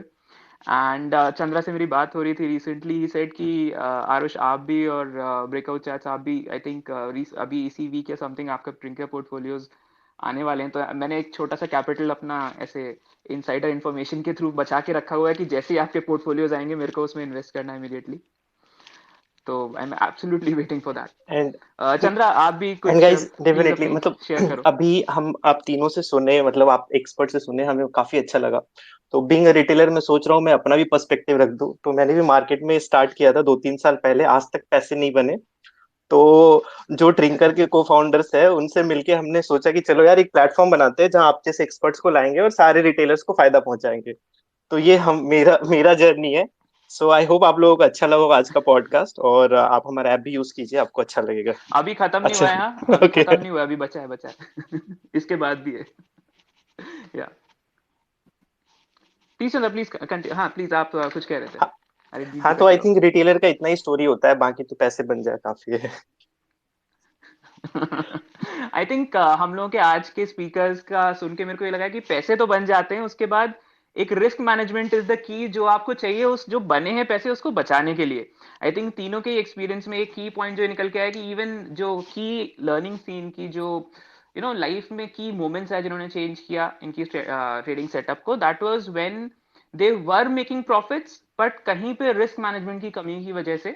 Speaker 1: एंड चंद्रा से मेरी बात हो रही थी रिसेंटली, ही सेड कि आरुष आप भी और ब्रेकआउट चैट्स आप भी, आई थिंक अभी इसी वीक या समथिंग आपका ट्रिंकर पोर्टफोलियोज आने वाले हैं. तो मैंने एक छोटा सा कैपिटल अपना ऐसे इनसाइडर इन्फॉर्मेशन के थ्रू बचा के रखा हुआ है कि जैसे ही आपके पोर्टफोलियोज आएंगे मेरे को उसमें इन्वेस्ट करना है इमीडिएटली. तो I am absolutely waiting for that.
Speaker 5: And
Speaker 1: Chandra आप भी
Speaker 5: एंड
Speaker 1: कुछ
Speaker 5: गाइस
Speaker 1: प्लीज
Speaker 5: डेफिनेटली
Speaker 1: अपनी शेयर
Speaker 5: मतलब
Speaker 1: करो.
Speaker 5: अभी हम आप तीनों से सुने, मतलब आप एक्सपर्ट से सुने, हमें काफी अच्छा लगा. तो बीइंग अ रिटेलर मैं सोच रहा हूँ मैं अपना भी पर्सपेक्टिव रख दूं. तो मैंने भी मार्केट में स्टार्ट किया था 2-3 साल पहले, आज तक पैसे नहीं बने. तो जो ट्रिंकर के को फाउंडर्स है उनसे मिलके हमने सोचा कि चलो यार एक प्लेटफॉर्म बनाते हैं जहाँ आप जैसे एक्सपर्ट्स को लाएंगे और सारे रिटेलर्स को फायदा पहुंचाएंगे. तो ये हम मेरा मेरा जर्नी है. सो आई होप आप लोगों को अच्छा लगा होगा आज का पॉडकास्ट, और आप हमारा ऐप भी यूज कीजिए, आपको अच्छा लगेगा.
Speaker 1: अभी खत्म नहीं
Speaker 5: अच्छा.
Speaker 1: हुआ है, हाँ अभी
Speaker 5: ओके.
Speaker 1: खत्म नहीं हुआ है, अभी बचा है, बचा है. इसके बाद भी है. या प्लीज चंद्रा, प्लीज, हाँ प्लीज आप कुछ कह रहे थे.
Speaker 5: हाँ.
Speaker 1: अरे दीदी
Speaker 5: हाँ, तो
Speaker 1: cut
Speaker 5: I
Speaker 1: you
Speaker 5: think retailer का इतना ही स्टोरी होता है, बाकी तो पैसे बन जाए काफी है.
Speaker 1: आई थिंक हम लोगों के आज के स्पीकर्स का सुन के मेरे को ये लगा कि पैसे तो बन जाते हैं, उसके बाद एक risk management is the key, जो आपको चाहिए उस जो बने हैं पैसे उसको बचाने के लिए. आई थिंक तीनों के एक्सपीरियंस में एक की पॉइंट जो निकल के आया कि इवन जो की लर्निंग सीन की, जो लाइफ में की मोमेंट्स है जिन्होंने चेंज किया इनकी ट्रेडिंग सेटअप को, that was when they were making profits, but कहीं पे रिस्क मैनेजमेंट की कमी की वजह से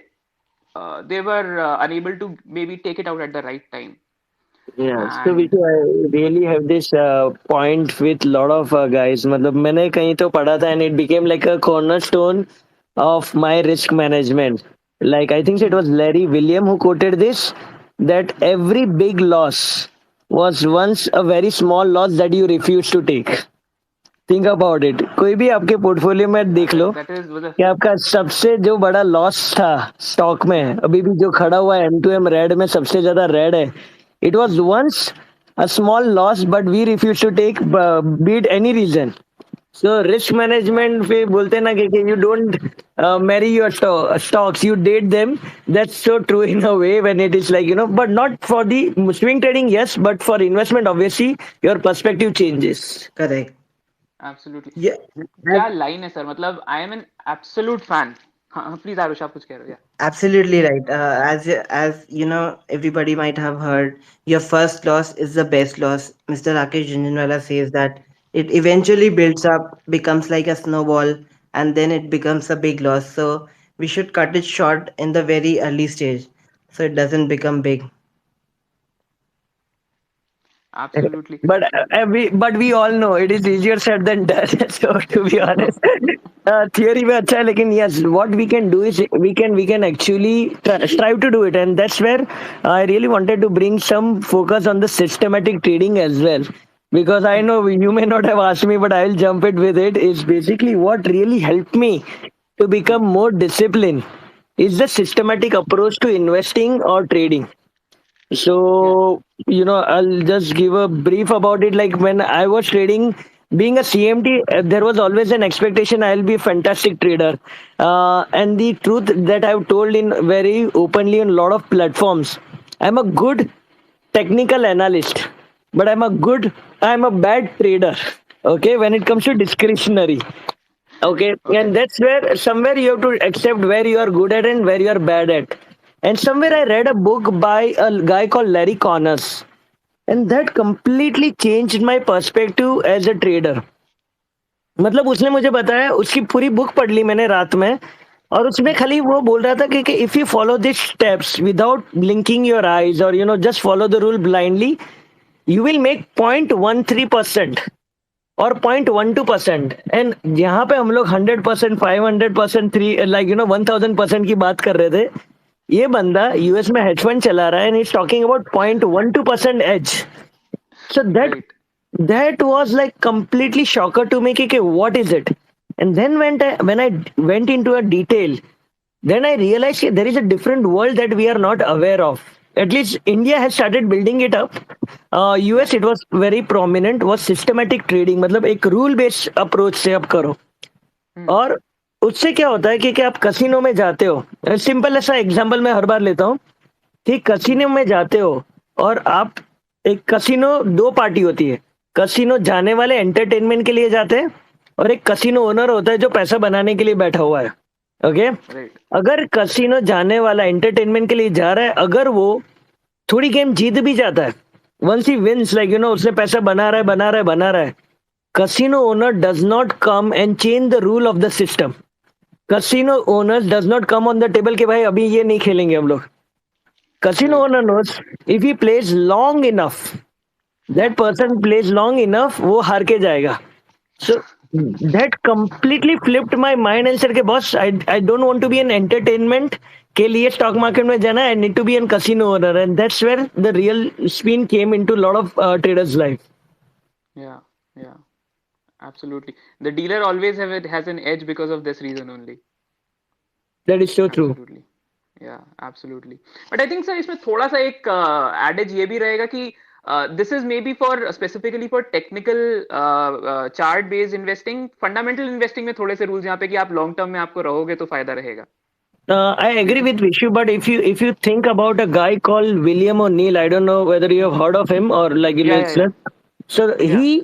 Speaker 1: they were unable to maybe take it out at the right time.
Speaker 2: Yeah, so we
Speaker 1: And
Speaker 2: really have this point with lot of guys. मतलब मैंने कहीं तो पढ़ा था and it became like a cornerstone of my risk management. Like I think it was Larry William who quoted this, that every big loss was once a very small loss that you refused to take. Think about it. कोई भी आपके portfolio में देख लो
Speaker 1: that is was a,
Speaker 2: कि आपका सबसे जो बड़ा लॉस था स्टॉक में, अभी भी जो खड़ा हुआ है M2M रेड में सबसे ज्यादा रेड है, it was once a small loss but we refuse to take बीट any reason. So risk management पे बोलते हैं ना कि you don't marry your stocks, you date them. That's so true in a way when it is like but not for the swing trading, yes, but for investment obviously your perspective changes.
Speaker 4: Correct.
Speaker 1: absolutely.
Speaker 4: Yeah.
Speaker 1: क्या line है sir, मतलब I am an absolute fan. हाँ please Aarush आप कुछ कह रहे हो.
Speaker 4: Absolutely right. As you know, everybody might have heard, your first loss is the best loss. Mr. Rakesh Jhunjhunwala says that it eventually builds up, becomes like a snowball, and then it becomes a big loss. So we should cut it short in the very early stage, so it doesn't become big.
Speaker 1: Absolutely.
Speaker 2: but we all know it is easier said than done. So to be honest, theory में अच्छा है, लेकिन yes, what we can do is we can actually strive to do it, and that's where I really wanted to bring some focus on the systematic trading as well. Because I know you may not have asked me, but I'll jump it with it. Is basically what really helped me to become more disciplined is the systematic approach to investing or trading. So, I'll just give a brief about it. Like when I was trading, being a CMT, there was always an expectation I'll be a fantastic trader. And the truth that I've told in very openly on a lot of platforms, I'm a good technical analyst, but I'm a bad trader. Okay, when it comes to discretionary. Okay, and that's where somewhere you have to accept where you are good at and where you are bad at. And somewhere I read a book by a guy called Larry Connors, and that completely changed my perspective as a trader. मतलब उसने मुझे बताया, उसकी पूरी book पढ़ ली मैंने रात में, और उसमें खाली वो बोल रहा था कि if you follow this steps without blinking your eyes और just follow the rule blindly, you will make 0.13% और 0.12%. एंड यहाँ पे हम लोग 100%, 500%, 1000% की बात कर रहे थे. ये बंदा यूएस में हेज फंड चला रहा है, and is talking about 0.12% as. So that was like completely shocker to me कि what is it. And then when I went into a detail, then I realized that there is a different world that we are not aware of. At least India has started building it up. US it was very prominent, was systematic trading. मतलब एक rule based approach से आप करो. और उससे क्या होता है कि आप कसिनो में जाते हो. सिंपल ऐसा एग्जांपल मैं हर बार लेता हूँ कि कसिनो में जाते हो और आप एक कसिनो, दो पार्टी होती है. कसिनो जाने वाले एंटरटेनमेंट के लिए जाते हैं, और एक कसिनो ओनर होता है जो पैसा बनाने के लिए बैठा हुआ है. ओके, अगर कसिनो जाने वाला एंटरटेनमेंट के लिए जा रहा है, अगर वो थोड़ी गेम जीत भी जाता है, वंस ही विंस, उसने पैसा बना रहा है, casino owner does not come and change the rule of the system. Casino owners does not come on the table कि भाई अभी ये नहीं खेलेंगे हम लोग. Casino owner knows if he plays long enough, that person plays long enough, वो हार के जाएगा. So that completely flipped my mind and said कि boss, I don't want to be an entertainment के लिए स्टॉक मार्केट में जाना. I need to be an casino owner, and that's where the real spin came into a lot of traders' life.
Speaker 1: Yeah, absolutely. The dealer always has an edge because of this reason only.
Speaker 2: That is so true.
Speaker 1: Absolutely. Yeah, absolutely. But I think sir, इसमें थोड़ा सा एक adage ये भी रहेगा कि this is maybe for specifically for technical chart based investing. Fundamental investing में थोड़े से rules यहाँ पे कि आप long term में आपको रहोगे तो फायदा रहेगा.
Speaker 2: I agree with Vishu, but if you think about a guy called William O'Neill, I don't know whether you have heard of him or listener. So he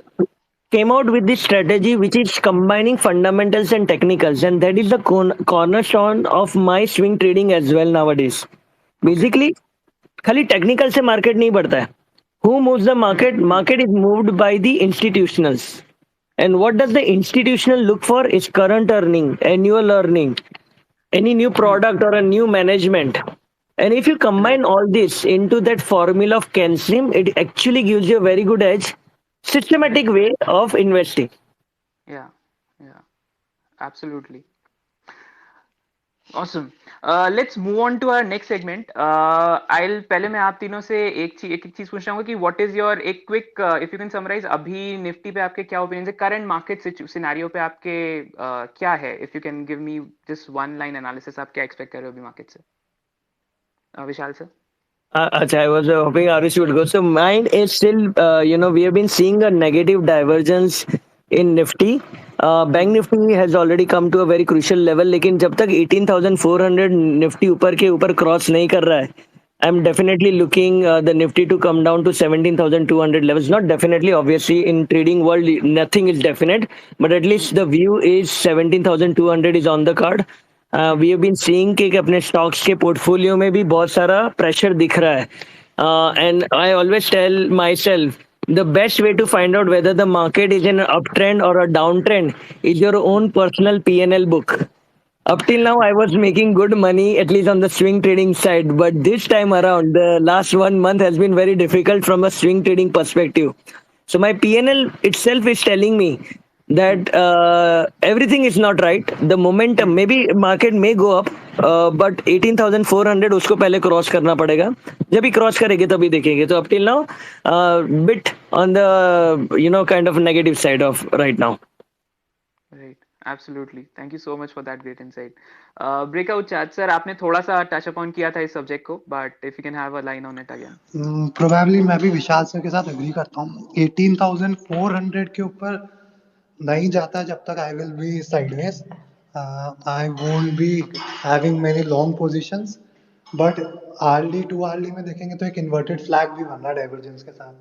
Speaker 2: came out with this strategy which is combining fundamentals and technicals, and that is the cornerstone of my swing trading as well nowadays. Basically, खाली technical से market नहीं बढ़ता है. Who moves the market? Market is moved by the institutionals. And what does the institutional look for is current earning, annual earning, any new product or a new management. And if you combine all this into that formula of CanSlim, it actually gives you a very good edge, systematic way of investing.
Speaker 1: Yeah, absolutely. Awesome. Let's move on to our next segment. I'll पहले मैं आप तीनों से एक चीज पूछ रहा हूँ कि what is your एक quick if you can summarize अभी निफ्टी पे आपके क्या ओपिनियन है, current market scenario पे आपके क्या है, if you can give me just one line analysis, आप क्या expect कर रहे हो अभी मार्केट से? विशाल sir.
Speaker 2: I was hoping Arish would go. So mine is still, we have been seeing a negative divergence in Nifty. Bank Nifty has already come to a very crucial level. लेकिन जब तक 18,400 Nifty ऊपर के ऊपर cross नहीं कर रहा है, I'm definitely looking the Nifty to come down to 17,200 levels. Not definitely, obviously, in trading world, nothing is definite, but at least the view is 17,200 is on the card. We have been seeing कि अपने stocks के portfolio में भी बहुत सारा pressure दिख रहा है. And I always tell myself, the best way to find out whether the market is in an uptrend or a downtrend is your own personal P&L book. Up till now, I was making good money, at least on the swing trading side. But this time around, the last 1 month has been very difficult from a swing trading perspective. So my PNL itself is telling me
Speaker 1: Hmm.
Speaker 2: that everything is not right. The momentum,
Speaker 1: Hmm.
Speaker 2: maybe market may go up, but 18,400 उसको पहले cross करना पड़ेगा. जब भी cross करेंगे तभी देखेंगे. तो up till now, bit on the kind of negative side of right now.
Speaker 1: Right. Absolutely. Thank you so much for that great insight. Breakout chat, sir. आपने थोड़ा सा touch upon किया था इस subject को, but if you can have a line on it again.
Speaker 3: Probably मैं भी विशाल sir के साथ एग्री करता हूँ. 18,400 के ऊपर नहीं जाता जब तक I will be sideways. I won't be
Speaker 1: Okay.
Speaker 3: Having many long positions. But early to early में देखेंगे तो एक इन्वर्टेड फ्लैग भी बन रहा है डाइवर्जेंस के साथ.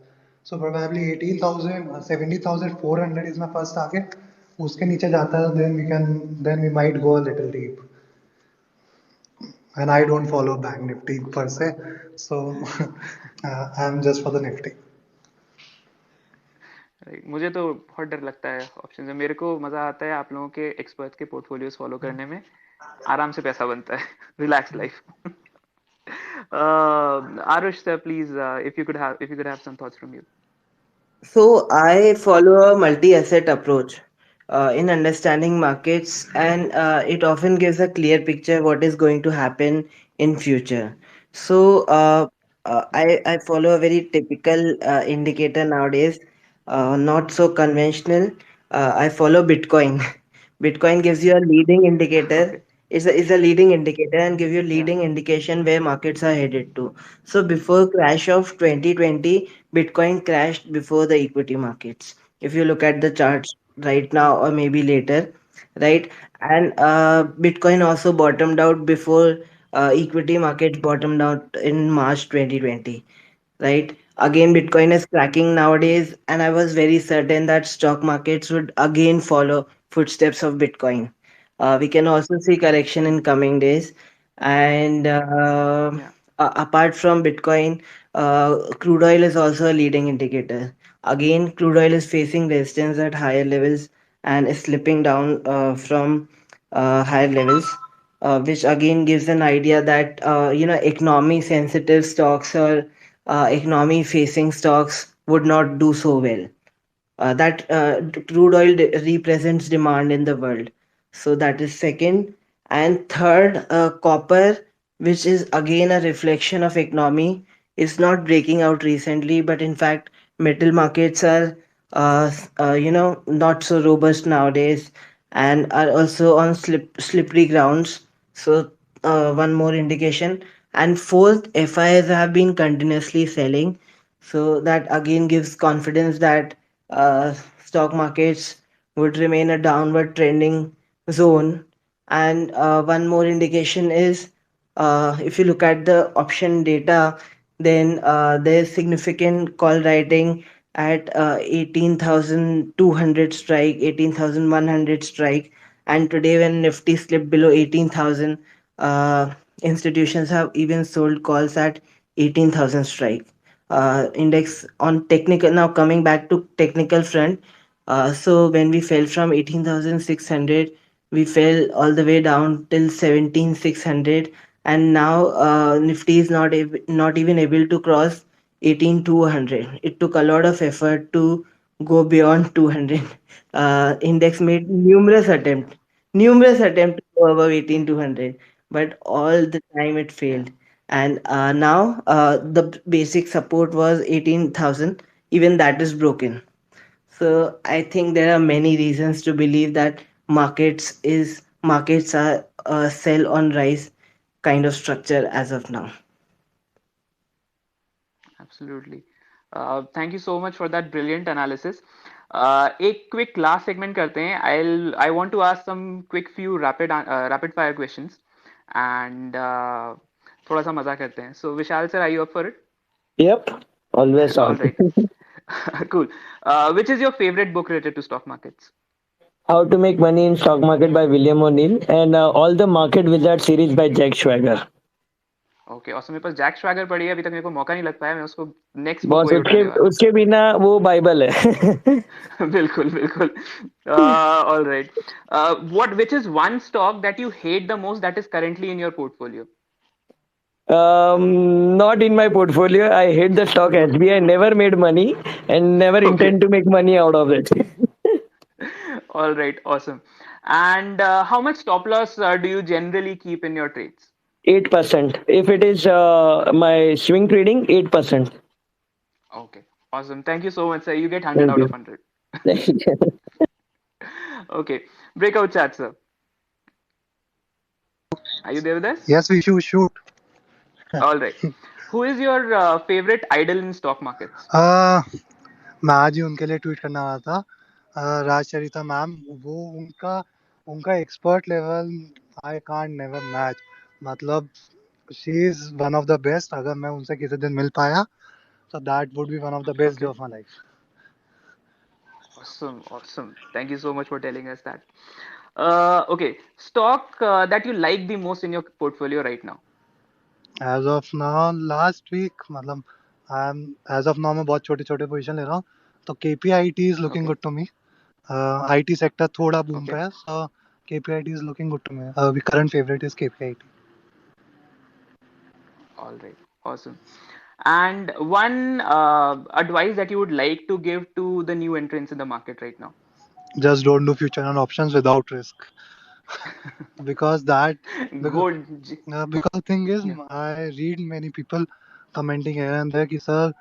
Speaker 3: So probably 18,000 17,400 is my first target. उसके नीचे जाता है then we might go a little deep. And I don't follow Bank Nifty per se, so I'm just for the Nifty.
Speaker 1: Right. मुझे तो बहुत डर लगता है ऑप्शन में. मेरे को मजा आता है आप लोगों के एक्सपर्ट के पोर्टफोलियोज फॉलो करने में. आराम से पैसा बनता है. Relax life. Arush sir, please, if you could have some thoughts from you.
Speaker 4: So I follow a multi-asset approach in understanding markets, and it often gives a clear picture what is going to happen in future. So I follow a very typical indicator nowadays, not so conventional. I follow Bitcoin. Bitcoin gives you a leading indicator.
Speaker 1: Okay.
Speaker 4: Is a leading indicator and give you
Speaker 1: Yeah.
Speaker 4: leading indication where markets are headed to. So before crash of 2020, Bitcoin crashed before the equity markets. If you look at the charts right now or maybe later, right? And Bitcoin also bottomed out before equity markets bottomed out in March 2020, right? Again, Bitcoin is cracking nowadays, and I was very certain that stock markets would again follow footsteps of Bitcoin. We can also see correction in coming days, and
Speaker 1: Yeah.
Speaker 4: apart from Bitcoin, crude oil is also a leading indicator. Again, crude oil is facing resistance at higher levels and is slipping down from higher levels, which again gives an idea that economy sensitive stocks or economy facing stocks would not do so well. That crude oil represents demand in the world. So that is second. And third, copper, which is again a reflection of economy, is not breaking out recently, but in fact, metal markets are, not so robust nowadays and are also on slippery grounds. So one more indication. And fourth, FIs have been continuously selling. So that again gives confidence that uh, stock markets would remain a downward trending zone. And one more indication is if you look at the option data, then there's significant call writing at 18,200 strike, 18,100 strike. And today, when Nifty slipped below 18,000, uh, institutions have even sold calls at 18,000 strike. Index on technical, now coming back to technical front, so when we fell from 18,600, we fell all the way down till 17,600, and now Nifty is not even able to cross 18,200. It took a lot of effort to go beyond 200. Index made numerous attempt to go above 18,200, but all the time it
Speaker 1: Yeah.
Speaker 4: failed. And now the basic support was 18,000. Even that is broken. So I think there are many reasons to believe that markets are a sell on rise kind of structure as of now.
Speaker 1: Absolutely. Thank you so much for that brilliant analysis. एक quick last segment करते हैं. I want to ask some quick few rapid fire questions and थोड़ा सा मजा करते हैं. So Vishal sir, are you up for it?
Speaker 2: Yep, always
Speaker 1: All
Speaker 2: on.
Speaker 1: right. Cool. Which is your favorite book related to stock markets?
Speaker 2: How to Make Money in Stock Market by William O'Neill and All the Market Wizard series by Jack Schwager.
Speaker 1: Okay और मेरे पास Jack swagger पड़ी है, अभी तक मेरे को मौका नहीं लग पाया, मैं उसको नेक्स्ट बुक
Speaker 2: बॉस
Speaker 1: वही
Speaker 2: उसके
Speaker 1: उठाने वाला
Speaker 2: उसके बिना वो बाइबल है.
Speaker 1: हूँ। बिल्कुल बिल्कुल. All right. What which is one stock that you hate the most that is currently in your portfolio?
Speaker 2: Not in my portfolio. I hate the stock SBI. Never made money and never
Speaker 1: Okay.
Speaker 2: intend to make money out of it.
Speaker 1: All right, awesome. And how much stop loss do you generally keep in your trades?
Speaker 2: 8%. If it is my swing trading, 8%.
Speaker 1: Okay, awesome. Thank you so much, sir. You get 100
Speaker 2: Thank
Speaker 1: out
Speaker 2: you.
Speaker 1: of 100. Okay, breakout chat, sir. Are you there with us?
Speaker 3: Yes, we shoot.
Speaker 1: All right. Who is your favorite idol in stock markets?
Speaker 3: मैं आज ही उनके लिए tweet करने वाला था. राजचरिता ma'am, वो उनका उनका expert level I can't never match. मतलब she is one of the best. अगर मैं उनसे किसी दिन मिल पाया तो that would be one of the best day
Speaker 1: Okay.
Speaker 3: Of my life.
Speaker 1: Awesome, awesome. Thank you so much for telling us that. Okay, stock that you like the most in your portfolio right now.
Speaker 3: As of now last week मतलब I am as of now मैं बहुत छोटे छोटे position ले रहा हूँ. तो KPIT is looking
Speaker 1: Okay,
Speaker 3: good to me. IT sector थोड़ा बूम पे
Speaker 1: okay.
Speaker 3: है, so KPIT is looking good to me. अभी current favourite is KPIT.
Speaker 1: All right, awesome. And one advice that you would like to give to the new entrants in the market right now?
Speaker 3: Just don't do future and options without risk. because that because,
Speaker 1: Gold.
Speaker 3: because thing is,
Speaker 1: Yeah.
Speaker 3: I read many people commenting here and there कि sir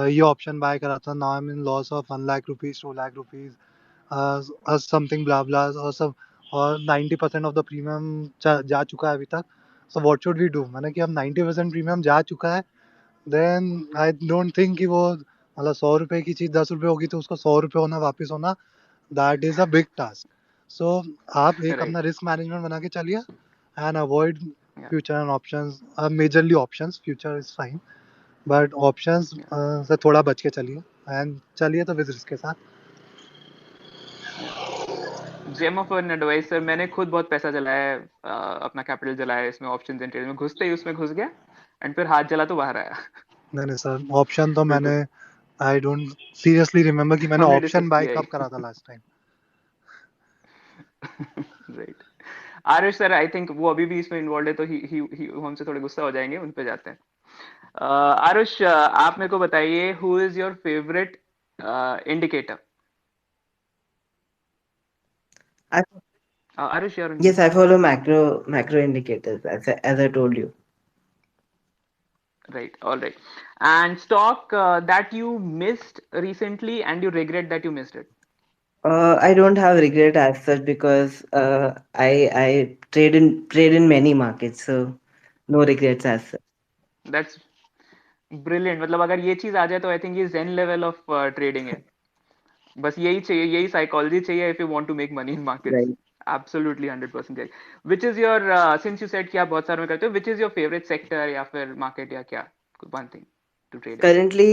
Speaker 3: ये option buy करा था, now I'm in loss of 1 lakh rupees, 2 lakh rupees, or something blah blah or सब, और 90% of the premium जा चुका है अभी तक. So what should we do. मैंने कि अब 90% प्रीमियम जा चुका है, देन आई डोंट थिंक कि वो मतलब 100 रुपए की चीज़ 10 रुपए होगी तो उसको 100 रुपए होना वापस होना, that is a big task. So आप एक
Speaker 1: Right.
Speaker 3: अपना रिस्क मैनेजमेंट बना के चलिए and avoid
Speaker 1: Yeah.
Speaker 3: Future and options. Majorly options, future is fine but options
Speaker 1: Yeah.
Speaker 3: से थोड़ा बच के चलिए एंड चलिए तो विद रिस्क के साथ.
Speaker 1: Gem of an advice sir, मैंने खुद बहुत पैसा जलाया है, अपना कैपिटल जलाया है इसमें ऑप्शंस एंड ट्रेड में, घुसते ही उसमें घुस गया एंड फिर हाथ जला तो बाहर आया.
Speaker 3: नहीं नहीं सर, ऑप्शन तो मैंने
Speaker 1: बिल्कुल.
Speaker 3: आई डोंट सीरियसली रिमेम्बर कि मैंने
Speaker 1: हमने
Speaker 3: ऑप्शन
Speaker 1: डिस्कस
Speaker 3: बाय
Speaker 1: किया
Speaker 3: कब
Speaker 1: ही.
Speaker 3: करा था last time.
Speaker 1: Right. Aarush sir, I think वो अभी भी इसमें इन्वॉल्व है, तो ही हमसे थोड़े गुस्सा हो जाएंगे, उन पे जाते हैं. आरुष, आप मेरे को बताइए, who is your favourite indicator?
Speaker 4: I,
Speaker 1: Aarush, you're on
Speaker 4: yes,
Speaker 1: mute.
Speaker 4: I follow macro indicators as I told you.
Speaker 1: Right, all right. And stock that you missed recently and you regret that you missed it?
Speaker 4: I don't have regret as such because I trade in many markets, so no regrets as such.
Speaker 1: That's brilliant. मतलब अगर ये चीज आ जाए तो I think ये जेन level of trading है. बस यही चाहिए, यही साइकोलॉजी चाहिए if you want to make money in markets.
Speaker 4: Right.
Speaker 1: Absolutely 100% correct. Which is your, since you said कि आप बहुत सारे में करते हो, which is your favourite sector या फिर मार्केट या क्या, one thing to trade in?
Speaker 4: Currently,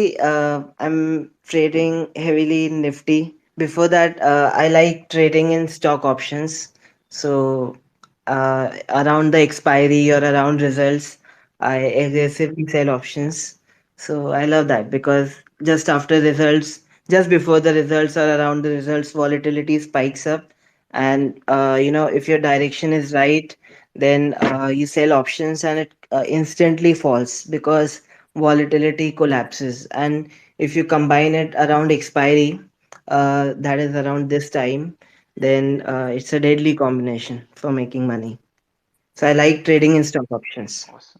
Speaker 4: I'm trading heavily in Nifty. Before that, I like trading in stock options. So, around the expiry or around results, I aggressively sell options. So, I love that because just after results, just before the results or around the results, volatility spikes up. And, if your direction is right, then you sell options and it instantly falls because volatility collapses. And if you combine it around expiry, that is around this time, then it's a deadly combination for making money. So I like trading in stock options.
Speaker 1: Awesome,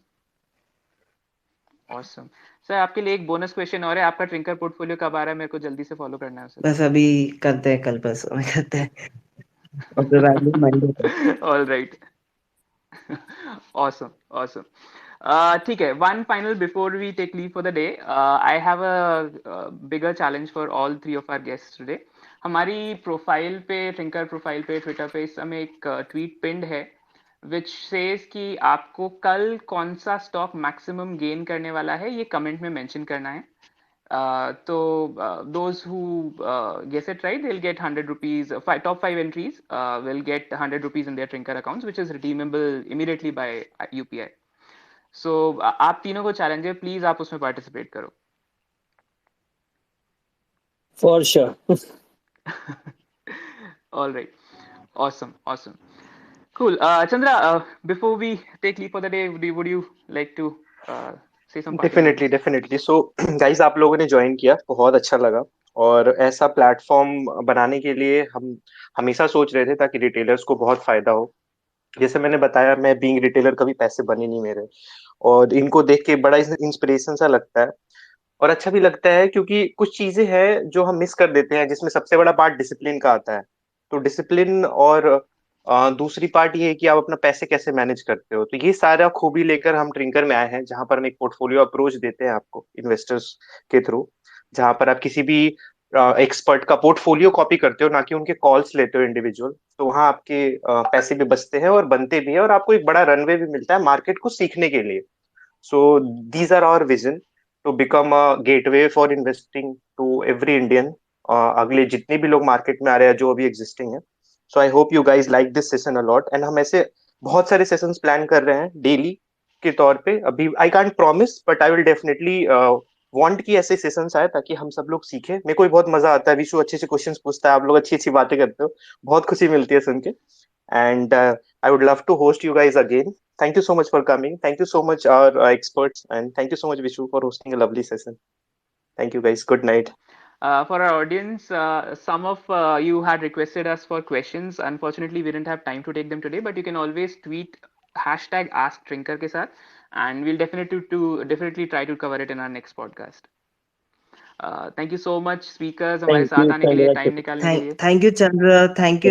Speaker 1: awesome. Sir, आपके लिए एक bonus question और है. आपका ट्रिंकर portfolio कब आ रहा है? मेरे को जल्दी से फॉलो करना है उसे.
Speaker 4: बस अभी करते हैं, कल परसों में करते हैं और probably Monday.
Speaker 1: All right. awesome, awesome. ठीक है. One final before we take leave for the day. I have a bigger challenge for all three of our guests today. हमारी प्रोफाइल पे, थिंकर प्रोफाइल पे, ट्विटर पे इस समय एक tweet पिंड है which says कि आपको कल कौन सा स्टॉक मैक्सिमम गेन करने वाला है, ये कमेंट में मेंशन करना है. So those who guess it right, they'll get 100 rupees. Top 5 entries will get 100 rupees in their Trinker accounts, which is redeemable immediately by UPI. सो आप तीनों को चैलेंज है, प्लीज आप उसमें पार्टिसिपेट करो.
Speaker 2: For sure.
Speaker 1: All right. Awesome. Cool. Chandra, before we take leave for the day, would you like to say some parting
Speaker 5: definitely
Speaker 1: words?
Speaker 5: Definitely so guys, आप लोगों ने ज्वाइन किया, बहुत अच्छा लगा। और ऐसा प्लेटफॉर्म बनाने के लिए हम हमेशा सोच रहे थे ताकि रिटेलर्स को बहुत फायदा हो। जैसे मैंने बताया, मैं बीइंग रिटेलर कभी पैसे बने नहीं मेरे, और इनको देख के बड़ा इंस्पिरेशन सा लगता है और अच्छा भी लगता है, क्योंकि कुछ चीजें हैं जो हम मिस कर देते हैं, जिसमें सबसे बड़ा पार्ट डिसिप्लिन का आता है। तो डिसिप्लिन और दूसरी पार्ट ये है कि आप अपना पैसे कैसे मैनेज करते हो। तो ये सारा खूबी लेकर हम ट्रिंकर में आए हैं, जहां पर हम एक पोर्टफोलियो अप्रोच देते हैं आपको इन्वेस्टर्स के थ्रू, जहां पर आप किसी भी एक्सपर्ट का पोर्टफोलियो कॉपी करते हो, ना कि उनके कॉल्स लेते हो इंडिविजुअल। तो वहां आपके पैसे भी बचते हैं और बनते भी हैं, और आपको एक बड़ा रनवे भी मिलता है मार्केट को सीखने के लिए। So these are our vision to become a gateway for investing to every Indian. अगले जितने भी लोग मार्केट में आ रहे हैं जो अभी एग्जिस्टिंग है। So I hope you guys like this session a lot, and हम ऐसे बहुत सारे सेशंस प्लान कर रहे हैं डेली के तौर पे। अभी I can't promise, but I will definitely want कि ऐसे सेशंस आए ताकि हम सब लोग सीखें। मेरे को भी बहुत मजा आता है, विशु अच्छे से क्वेश्चंस पूछता है, आप लोग अच्छी अच्छी बातें करते हो, बहुत खुशी मिलती है सुन के। And I would love to host you guys again. Thank you so much for coming. Thank you so much, our experts, and thank you so much, Vishu, for hosting a lovely session. Thank you, guys. Good night.
Speaker 1: For our audience, some of you had requested us for questions. Unfortunately, we didn't have time to take them today, but you can always tweet hashtag #AskTrinker के साथ, and we'll definitely try to cover it in our next podcast. Thank you so much, speakers, हमारे
Speaker 2: Thank
Speaker 1: साथ
Speaker 2: you,
Speaker 1: आने के लिए,
Speaker 2: Chandra.
Speaker 1: Time निकालने के लिए.
Speaker 4: Thank you, Chandra. Thank you,